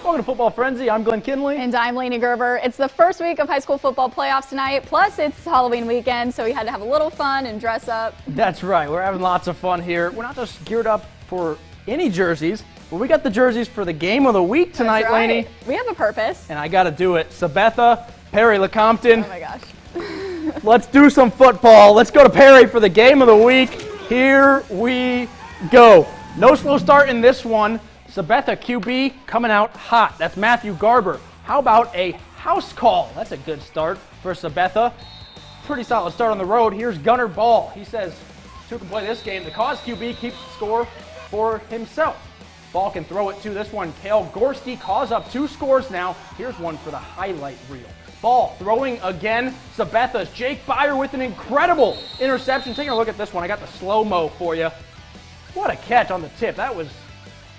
Welcome to Football Frenzy. I'm Glenn Kinley. And I'm Lainey Gerber. It's the first week of high school football playoffs tonight, plus it's Halloween weekend, so we had to have a little fun and dress up. That's right. We're having lots of fun here. We're not just geared up for any jerseys, but we got the jerseys for the game of the week tonight, That's right. Lainey. We have a purpose. And I got to do it. Sabetha, Perry Lecompton. Oh my gosh. Let's do some football. Let's go to Perry for the game of the week. Here we go. No slow start in this one. Sabetha QB coming out hot. That's Matthew Garber. How about a house call? That's a good start for Sabetha. Pretty solid start on the road. Here's Gunnar Ball. He says, who can play this game? The Cause QB keeps the score for himself. Ball can throw it to this one. Kale Gorski calls up 2 scores now. Here's one for the highlight reel. Ball throwing again. Sabetha's Jake Byer with an incredible interception. Taking a look at this one. I got the slow-mo for you. What a catch on the tip. That was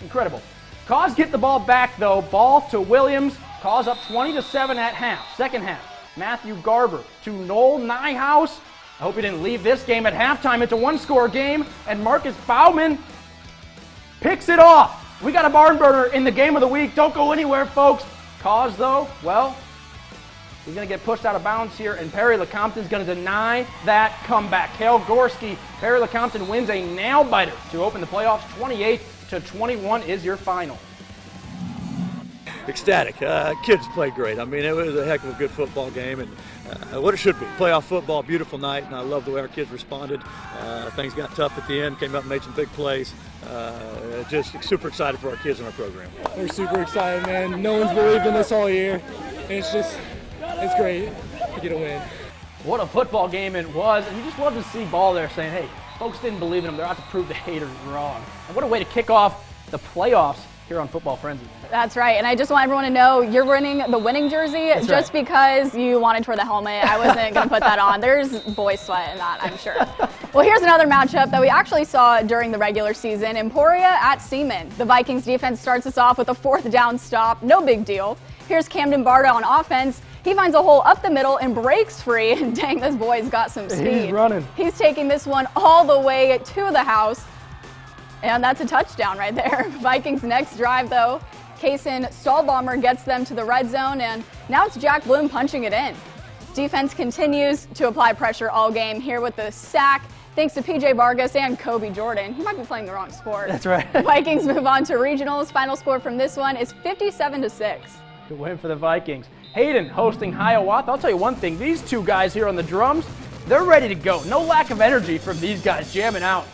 incredible. Cause get the ball back, though. Ball to Williams. Cause up 20-7 at half. Second half. Matthew Garber to Noel Nyhouse. I hope he didn't leave this game at halftime. It's a 1-score game. And Marcus Bauman picks it off. We got a barn burner in the game of the week. Don't go anywhere, folks. Cause, though, well, he's going to get pushed out of bounds here, and Perry Lecompton's going to deny that comeback. Kale Gorski, Perry Lecompton wins a nail-biter to open the playoffs. 28-21 is your final. Ecstatic. Kids played great. I mean, it was a heck of a good football game, and what it should be. Playoff football, beautiful night, and I love the way our kids responded. Things got tough at the end, came up and made some big plays. Just super excited for our kids in our program. We're super excited, man. No one's believed in us all year. And it's great to get a win. What a football game it was, and you just love to see Ball there saying, hey, folks didn't believe in him. They're out to prove the haters wrong. And what a way to kick off the playoffs here on Football Frenzy. That's right, and I just want everyone to know you're winning the winning jersey just because you wanted to wear the helmet. I wasn't going to put that on. There's boy sweat in that, I'm sure. Well, here's another matchup that we actually saw during the regular season. Emporia at Seaman. The Vikings defense starts us off with a 4th down stop. No big deal. Here's Camden Barta on offense. He finds a hole up the middle and breaks free. And dang, this boy's got some speed. He's running. He's taking this one all the way to the house. And that's a touchdown right there. Vikings next drive, though. Kaysen Stahlbomber gets them to the red zone, and now it's Jack Bloom punching it in. Defense continues to apply pressure all game here with the sack, thanks to P.J. Vargas and Kobe Jordan. He might be playing the wrong sport. That's right. Vikings move on to regionals. Final score from this one is 57-6. Good win for the Vikings. Hayden hosting Hiawatha. I'll tell you one thing. These two guys here on the drums, they're ready to go. No lack of energy from these guys jamming out.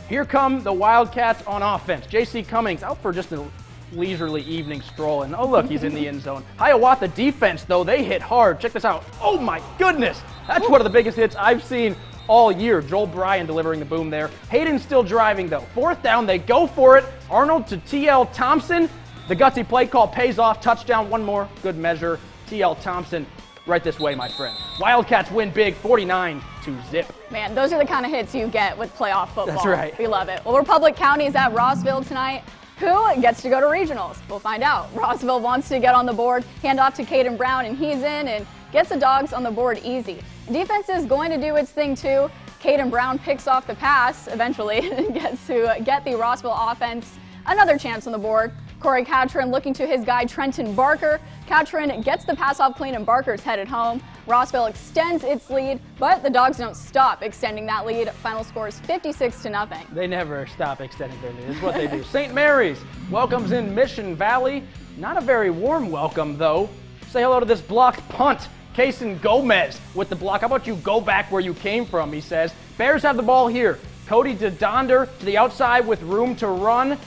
Here come the Wildcats on offense. J.C. Cummings out for just a leisurely evening stroll. And oh, look, he's in the end zone. Hiawatha defense, though, they hit hard. Check this out. Oh, my goodness. That's one of the biggest hits I've seen all year. Joel Bryan delivering the boom there. Hayden's still driving, though. 4th down, they go for it. Arnold to T.L. Thompson. The gutsy play call pays off. Touchdown, one more. Good measure. T.L. Thompson right this way, my friend. Wildcats win big, 49-0. Man, those are the kind of hits you get with playoff football. That's right. We love it. Well, Republic County is at Rossville tonight. Who gets to go to regionals? We'll find out. Rossville wants to get on the board, hand off to Caden Brown, and he's in and gets the Dogs on the board easy. Defense is going to do its thing, too. Caden Brown picks off the pass eventually and gets to get the Rossville offense another chance on the board. Corey Catron looking to his guy Trenton Barker. Catron gets the pass off clean and Barker's headed home. Rossville extends its lead, but the Dogs don't stop extending that lead. Final score is 56-0. They never stop extending their lead. It's what they do. St. Mary's welcomes in Mission Valley. Not a very warm welcome, though. Say hello to this blocked punt. Kaysen Gomez with the block. How about you go back where you came from, he says. Bears have the ball here. Cody DeDonder to the outside with room to run.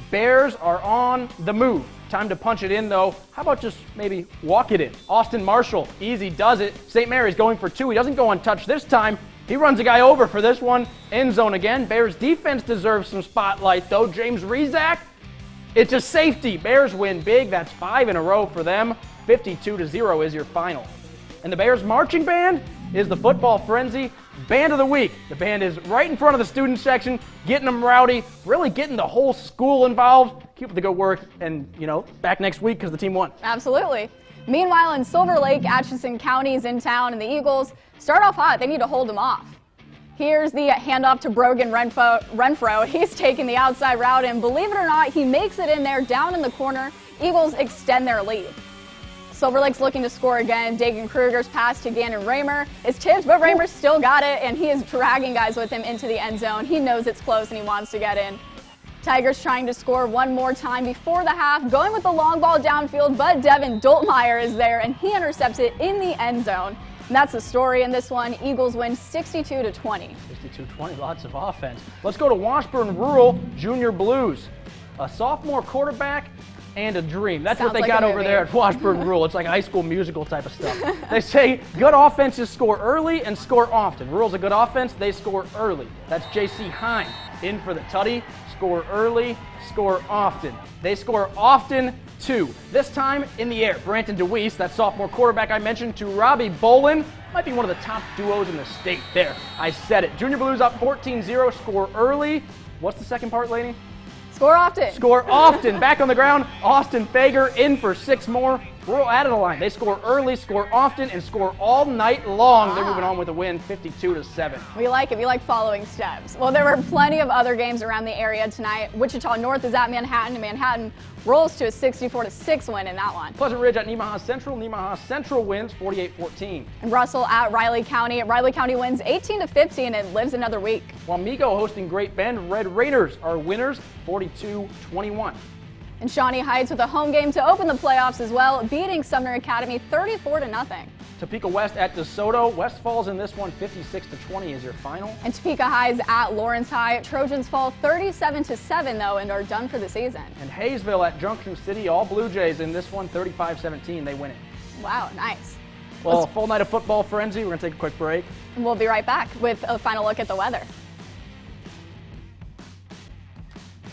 Bears are on the move. Time to punch it in, though. How about just maybe walk it in? Austin Marshall, easy does it. St. Mary's going for 2. He doesn't go untouched this time. He runs a guy over for this one. End zone again. Bears defense deserves some spotlight, though. James Rezak, it's a safety. Bears win big. That's 5 in a row for them. 52-0 is your final. And the Bears marching band is the Football Frenzy Band of the Week. The band is right in front of the student section, getting them rowdy, really getting the whole school involved. Keep up the good work, and, back next week because the team won. Absolutely. Meanwhile, in Silver Lake, Atchison County is in town, and the Eagles start off hot. They need to hold them off. Here's the handoff to Brogan Renfro. He's taking the outside route, and believe it or not, he makes it in there down in the corner. Eagles extend their lead. Silver Lake's looking to score again. Dagan Kruger's pass to Gannon Raymer is tipped, but Raymer's still got it, and he is dragging guys with him into the end zone. He knows it's close and he wants to get in. Tigers trying to score one more time before the half, going with the long ball downfield, but Devin Doltmeyer is there, and he intercepts it in the end zone. And that's the story in this one. Eagles win 62-20. 62-20, lots of offense. Let's go to Washburn Rural Junior Blues. A sophomore quarterback and a dream. That's Sounds what they like got a over movie. there at Washburn Rural. It's like a High School Musical type of stuff. They say good offenses score early and score often. Rural's a good offense. They score early. That's J.C. Hine in for the Tutty. Score early, score often. They score often, too. This time in the air. Branton DeWeese, that sophomore quarterback I mentioned, to Robbie Bolin. Might be one of the top duos in the state there. I said it. Junior Blues up 14-0, score early. What's the second part, Lainey? Score often. Score often. Back on the ground, Austin Fager in for 6 more. Rural out of the line. They score early, score often, and score all night long. They're moving on with a win, 52-7. We like it. We like following steps. Well, there were plenty of other games around the area tonight. Wichita North is at Manhattan, and Manhattan rolls to a 64-6 win in that one. Pleasant Ridge at Nemaha Central. Nemaha Central wins 48-14. And Russell at Riley County. Riley County wins 18-15 and lives another week. Wamego hosting Great Bend. Red Raiders are winners, 42-21. And Shawnee Heights with a home game to open the playoffs as well, beating Sumner Academy 34-0. Topeka West at DeSoto. West falls in this one, 56-20 is your final. And Topeka High's at Lawrence High. Trojans fall 37-7 though and are done for the season. And Hayesville at Junction City. All Blue Jays in this one, 35-17. They win it. Wow, nice. Well, a full night of football frenzy. We're going to take a quick break. And we'll be right back with a final look at the weather.